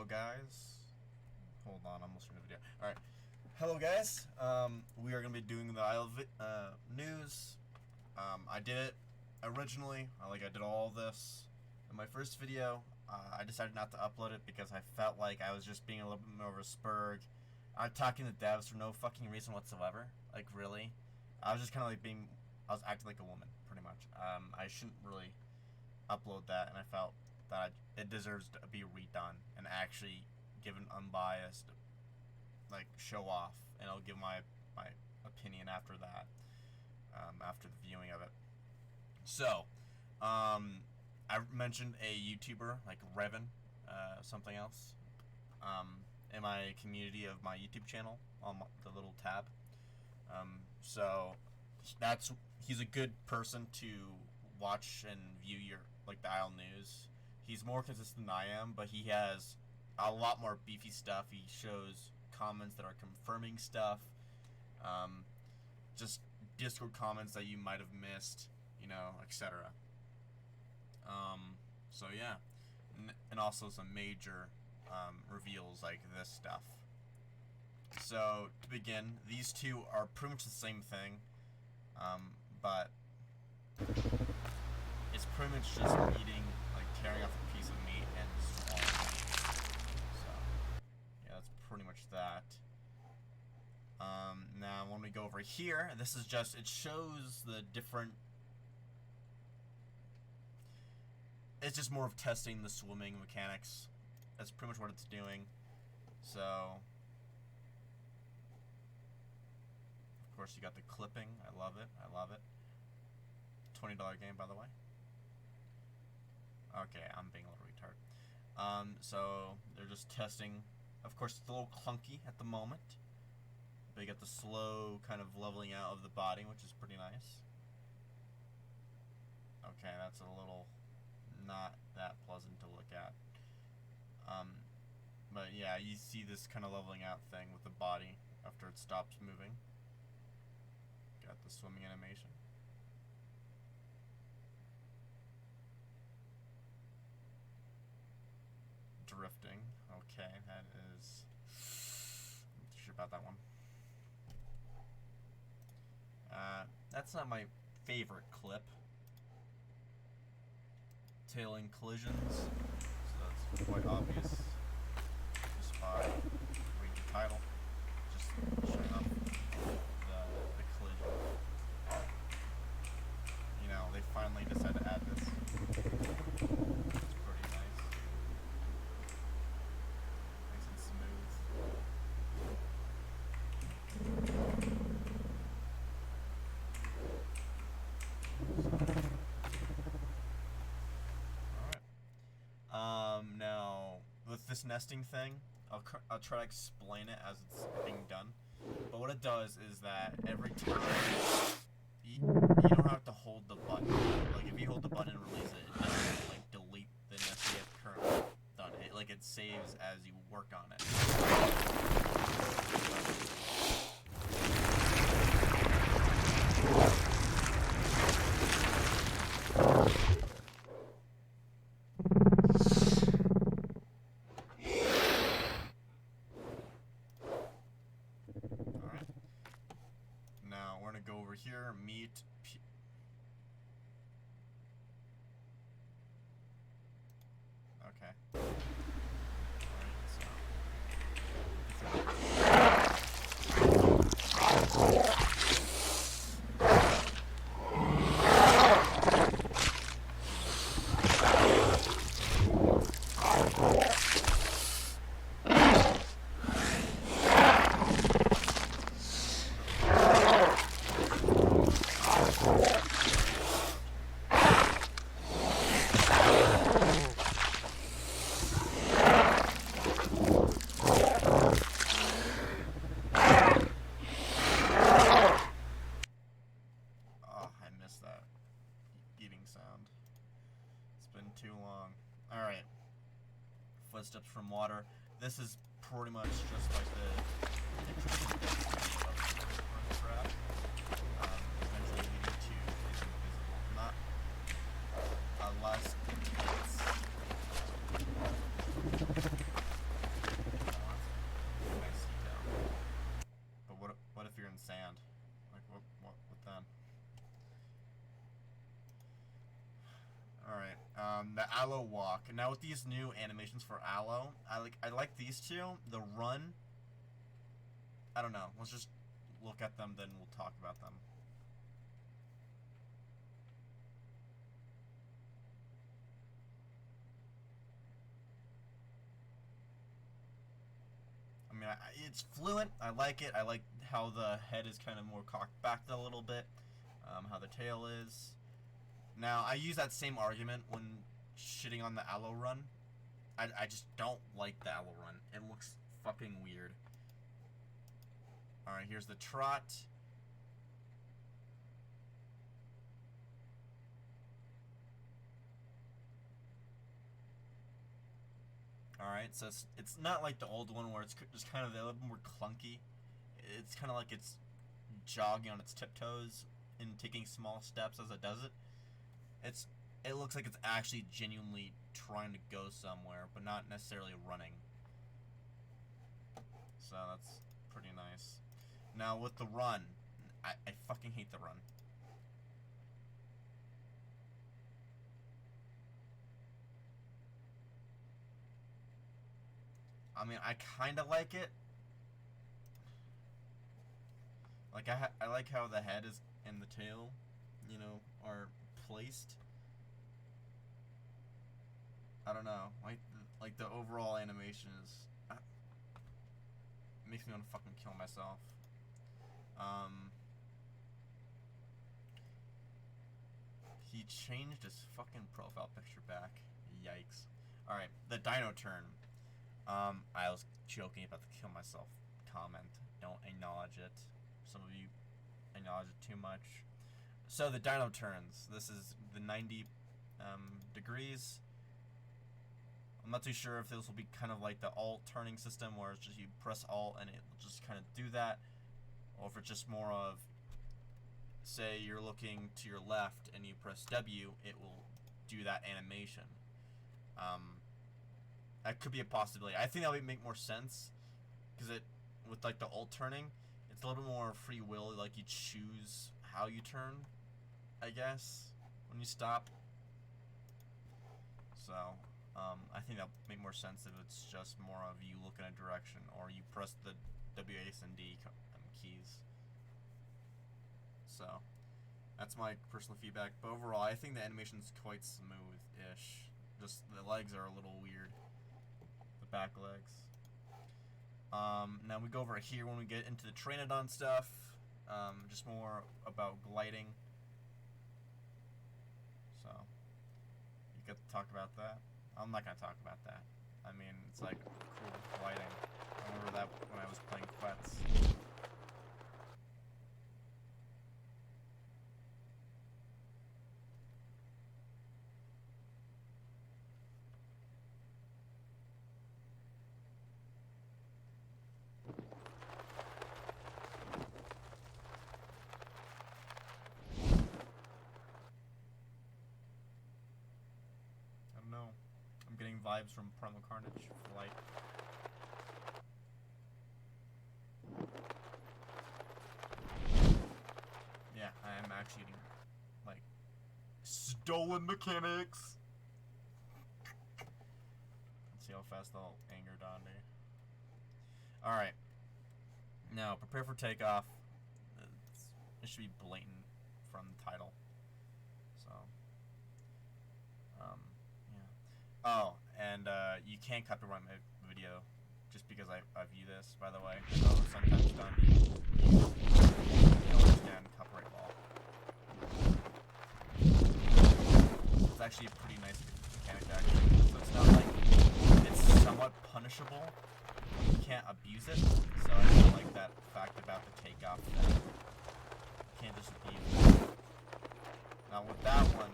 Hello guys. Hold on, I'm almost in the video. Alright. Hello guys. We are going to be doing the Isle news. I did it originally. I did all this in my first video. I decided not to upload it because I felt like I was just being a little bit more of a spurg. I'm talking to devs for no fucking reason whatsoever. Like, really. I was just kind of like I was acting like a woman, pretty much. I shouldn't really upload that, and I felt that it deserves to be redone and actually give an unbiased, like, show off, and I'll give my opinion after that, after the viewing of it. So, I mentioned a YouTuber, like Revan, something else, in my community of my YouTube channel on the little tab. So he's a good person to watch and view the Isle news. He's more consistent than I am, but he has a lot more beefy stuff. He shows comments that are confirming stuff, just Discord comments that you might have missed, etc. So yeah, and also some major reveals like this stuff. So to begin, these two are pretty much the same thing, but it's pretty much just tearing off a piece of meat and swallowing it. So yeah, that's pretty much that. Now when we go over here, this is just, it shows the different, it's just more of testing the swimming mechanics. That's pretty much what it's doing. So of course you got the clipping. I love it. I love it. $20 game, by the way. Okay, I'm being a little retarded. So they're just testing. Of course, it's a little clunky at the moment. They get the slow kind of leveling out of the body, which is pretty nice. Okay, that's a little not that pleasant to look at. But yeah, you see this kind of leveling out thing with the body after it stops moving. Got the swimming animation. Drifting. Okay, that is... I'm not sure about that one. That's not my favorite clip. Tailing collisions. So that's quite obvious. Just by reading the title. Just showing off the collision. They finally decided to add this. It's pretty nice. Nice and smooth. Alright. Now, with this nesting thing, I'll try to explain it as it's being done. But what it does is that every time you don't have to hold the button. Like, if you hold the button and release it, it doesn't delete the nest you have currently done. It saves as you work on it. Alright. Now we're gonna go over here, meet okay. Sound. It's been too long. Alright. Footsteps from water. This is pretty much just like the trap. Eventually leading to is invisible. Not unless it's The Aloe Walk. Now with these new animations for Aloe, I like these two. The Run. I don't know. Let's just look at them, then we'll talk about them. I mean, it's fluent. I like it. I like how the head is kind of more cocked back a little bit. How the tail is. Now, I use that same argument when shitting on the Aloe Run. I just don't like the Aloe Run. It looks fucking weird. Alright, here's the Trot. Alright, so it's not like the old one where it's just kind of a little more clunky. It's kind of like it's jogging on its tiptoes and taking small steps as it does it. It looks like it's actually genuinely trying to go somewhere, but not necessarily running. So that's pretty nice. Now with the Run, I fucking hate the Run. I mean, I kind of like it. Like, I like how the head is and the tail, you know, are placed. I don't know. Like the overall animation is... it makes me want to fucking kill myself. He changed his fucking profile picture back. Yikes. Alright, the Dino Turn. I was joking about the kill myself comment. Don't acknowledge it. Some of you acknowledge it too much. So the Dino Turns. This is the 90 degrees. I'm not too sure if this will be kind of like the alt turning system where it's just you press alt and it will just kind of do that, or if it's just more of, say you're looking to your left and you press W, it will do that animation. That could be a possibility. I think that would make more sense because it, with like the alt turning, it's a little bit more free will. Like you choose how you turn, I guess, when you stop. So. I think that would make more sense if it's just more of you look in a direction or you press the W, A, and D keys. So, that's my personal feedback. But overall, I think the animation's quite smooth-ish. Just the legs are a little weird. The back legs. Now we go over here when we get into the Troodon stuff. Just more about gliding. So, you get to talk about that. I'm not gonna talk about that. I mean, it's like cool gliding. I remember that when I was playing Quets. I don't know. I'm getting vibes from Primal Carnage for like. Yeah, I am actually eating like stolen mechanics. Let's see how fast they'll anger Donde. Alright. Now, prepare for takeoff. It should be blatant from the title. So. Yeah. Oh, and you can't copyright my video just because I view this, by the way. So sometimes don't understand copyright law. It's actually a pretty nice mechanic, actually. So it's not like it's somewhat punishable. You can't abuse it. So I don't like that fact about the takeoff thing. You can't just abuse it. Now with that one,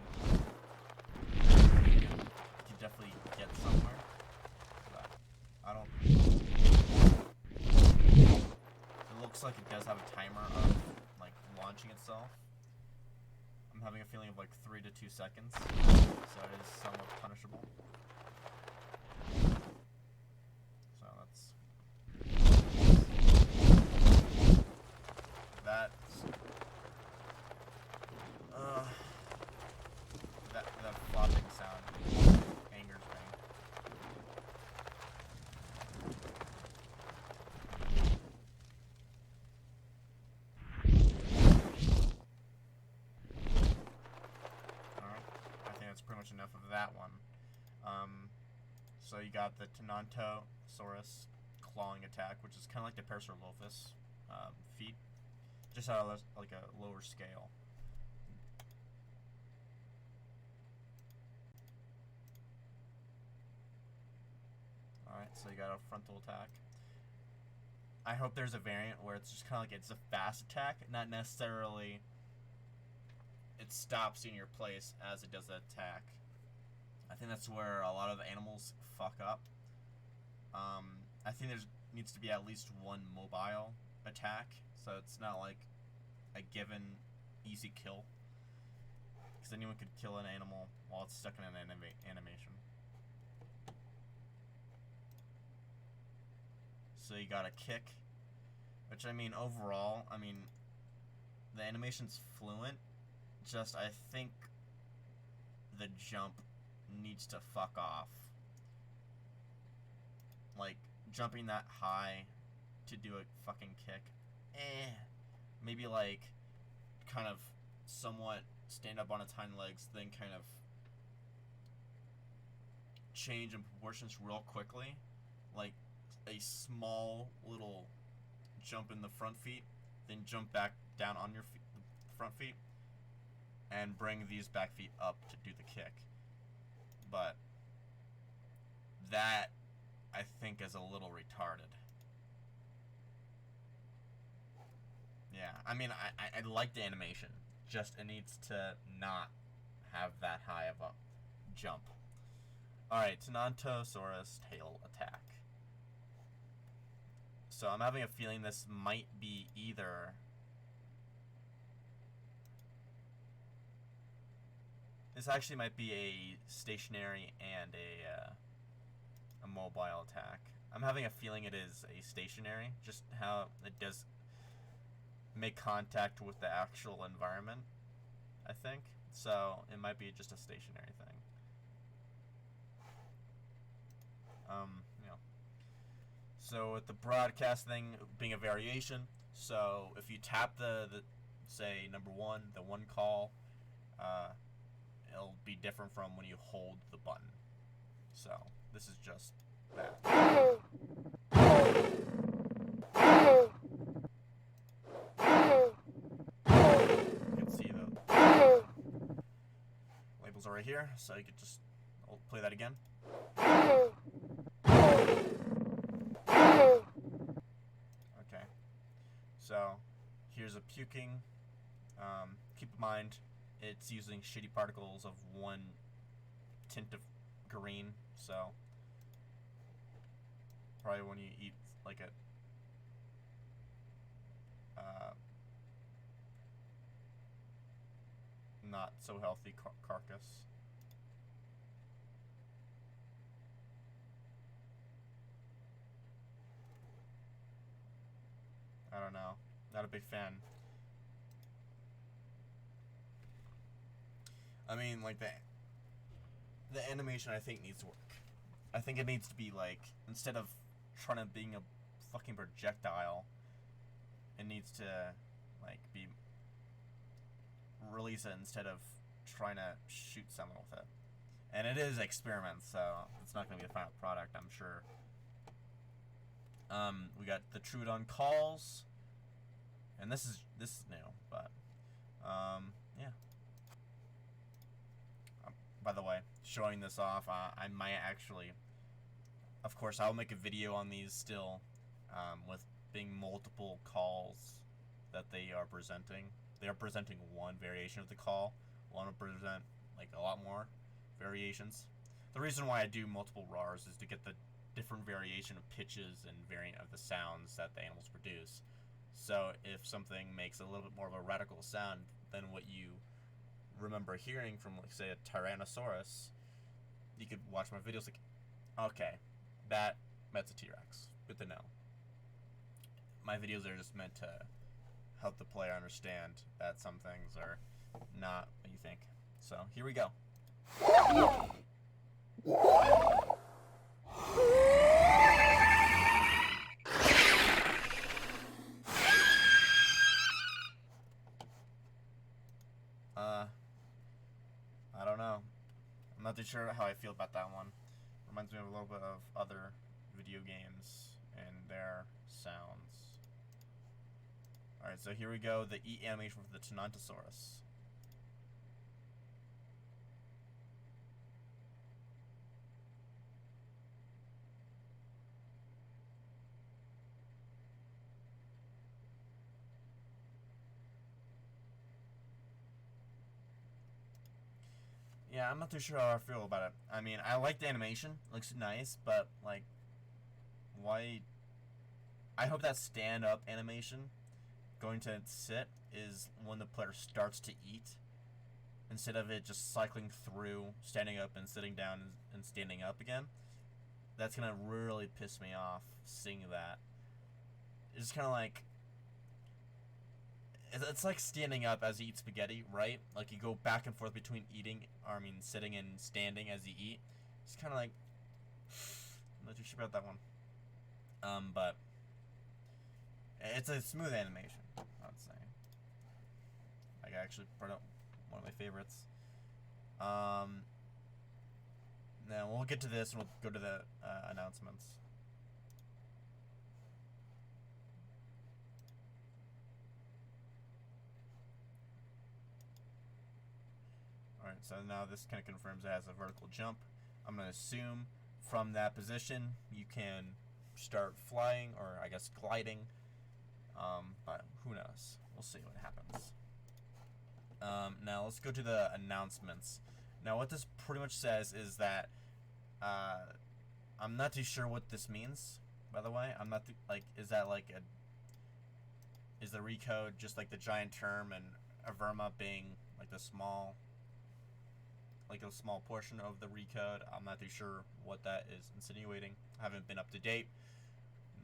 you can definitely get somewhere. But I don't. It looks like it does have a timer of like launching itself. I'm having a feeling of like 3 to 2 seconds, so it is somewhat punishable. So that's that flopping sound pretty much enough of that one. So you got the Tenontosaurus clawing attack, which is kind of like the Parasaurolophus feat, just at like a lower scale. Alright, so you got a frontal attack. I hope there's a variant where it's just kind of like it's a fast attack, not necessarily it stops in your place as it does the attack. I think that's where a lot of animals fuck up. I think there needs to be at least one mobile attack, so it's not like a given easy kill. Because anyone could kill an animal while it's stuck in an animation. So you got a kick, which I mean overall, I mean the animation's fluent, just I think the jump needs to fuck off. Like jumping that high to do a fucking kick, maybe like kind of somewhat stand up on its hind legs, then kind of change in proportions real quickly, like a small little jump in the front feet, then jump back down on your front feet, and bring these back feet up to do the kick. But that, I think, is a little retarded. Yeah, I mean, I like the animation, just it needs to not have that high of a jump. Alright, Tenontosaurus tail attack. So I'm having a feeling this might be either this actually might be a stationary and a mobile attack. I'm having a feeling it is a stationary, just how it does make contact with the actual environment, I think. So it might be just a stationary thing. You know. So with the broadcast thing being a variation, so if you tap the say number one, the one call, it'll be different from when you hold the button. So this is just that. You can see the labels are right here, so you could just play that again. Okay, so here's a puking. Keep in mind it's using shitty particles of one tint of green, so probably when you eat like a not so healthy carcass. I don't know. Not a big fan. I mean, like the animation I think needs work. I think it needs to be like, instead of trying to being a fucking projectile, it needs to like be release it instead of trying to shoot someone with it. And it is experiments, so it's not gonna be the final product, I'm sure. We got the Troodon calls, and this is new, but yeah. By the way, showing this off, I might actually, of course, I'll make a video on these still, with being multiple calls that they are presenting. They are presenting one variation of the call. One will present like a lot more variations. The reason why I do multiple RARs is to get the different variation of pitches and variant of the sounds that the animals produce. So if something makes a little bit more of a radical sound than what you remember hearing from, like, say, a Tyrannosaurus, you could watch my videos like, okay, that's a T-Rex. Good to know. My videos are just meant to help the player understand that some things are not what you think. So here we go. I don't know. I'm not too sure how I feel about that one. Reminds me of a little bit of other video games and their sounds. Alright, so here we go, the eat animation for the Tenontosaurus. Yeah, I'm not too sure how I feel about it. I mean, I like the animation. It looks nice, but, like, why... I hope that stand-up animation, going to sit, is when the player starts to eat, instead of it just cycling through, standing up and sitting down and standing up again. That's gonna really piss me off, seeing that. It's just kind of like... It's like standing up as you eat spaghetti, right? Like you go back and forth between sitting and standing as you eat. It's kind of like, I'm not too sure about that one. But it's a smooth animation, I'd say. Like I actually brought up one of my favorites. Now we'll get to this and we'll go to the announcements. Alright, so now this kind of confirms it has a vertical jump. I'm going to assume from that position you can start flying, or I guess gliding. But who knows? We'll see what happens. Now let's go to the announcements. Now what this pretty much says is that I'm not too sure what this means, by the way. I'm not is that like is the recode just like the giant term and Averma being like a small portion of the recode? I'm not too sure what that is insinuating. I haven't been up to date,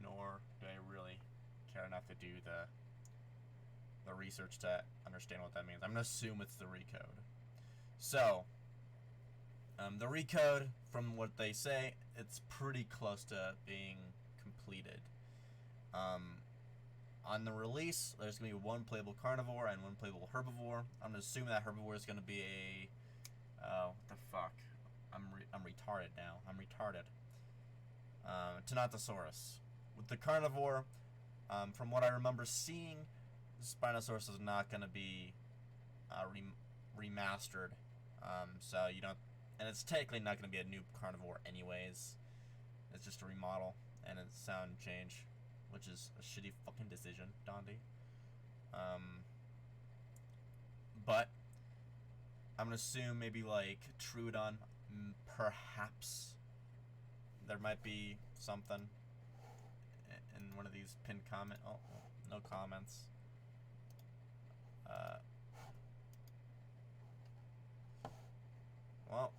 nor do I really care enough to do the research to understand what that means. I'm gonna assume it's the recode. So, the recode, from what they say, it's pretty close to being completed. On the release, there's gonna be one playable carnivore and one playable herbivore. I'm gonna assume that herbivore is gonna be a what the fuck? I'm retarded now. I'm retarded. Tenontosaurus. With the carnivore, from what I remember seeing, Spinosaurus is not going to be remastered. So you don't, and it's technically not going to be a new carnivore anyways. It's just a remodel and a sound change, which is a shitty fucking decision, Dondi. But I'm gonna assume maybe like Troodon, perhaps. There might be something in one of these pinned comment. Oh, no comments. Well,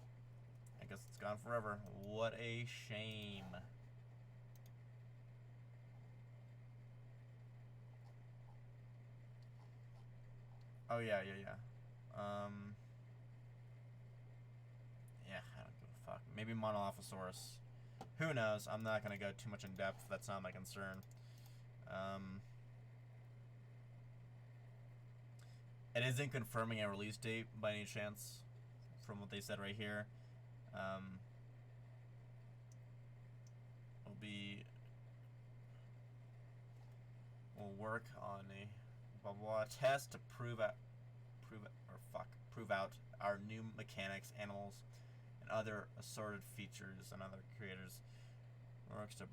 I guess it's gone forever. What a shame. Oh yeah. Yeah, I don't give a fuck. Maybe Monolophosaurus. Who knows? I'm not gonna go too much in depth. That's not my concern. It isn't confirming a release date by any chance, from what they said right here. We'll work on a blah blah test to prove out our new mechanics, animals, and other assorted features and other creators. Works to.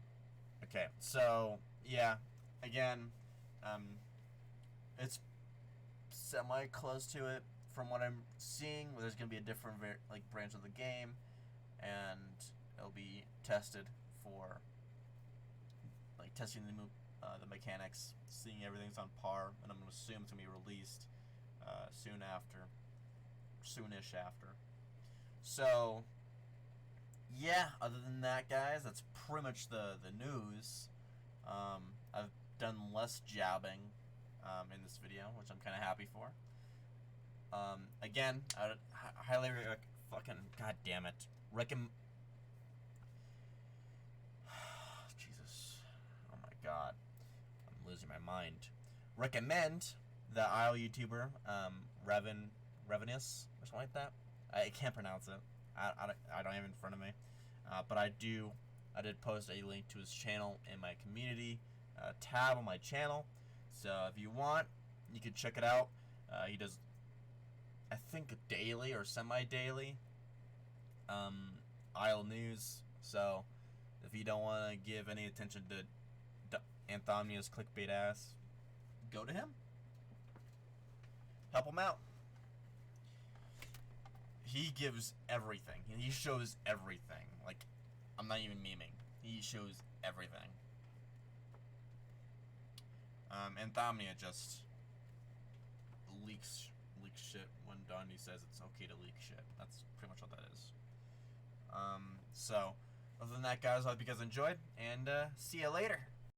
Okay, so yeah, again, it's semi close to it from what I'm seeing. There's gonna be a different branch of the game, and it'll be tested for testing the mechanics, seeing everything's on par, and I'm gonna assume it's gonna be released soonish after. So yeah, other than that, guys, that's pretty much the news. I've done less jabbing in this video, which I'm kind of happy for. Again, I would highly fucking goddamn it, Jesus, oh my god, I'm losing my mind. Recommend the IO YouTuber Revenus or something like that. I can't pronounce it. I don't have it in front of me, but I did post a link to his channel in my community tab on my channel. So if you want, you can check it out. He does, I think, daily or semi-daily Isle news. So if you don't want to give any attention to Anthomnia's clickbait ass, go to him. Help him out. He gives everything. He shows everything. Like, I'm not even memeing. He shows everything. Anthomnia just leaks shit when Donnie says it's okay to leak shit. That's pretty much what that is. So, other than that, guys, I hope you guys enjoyed, and see you later.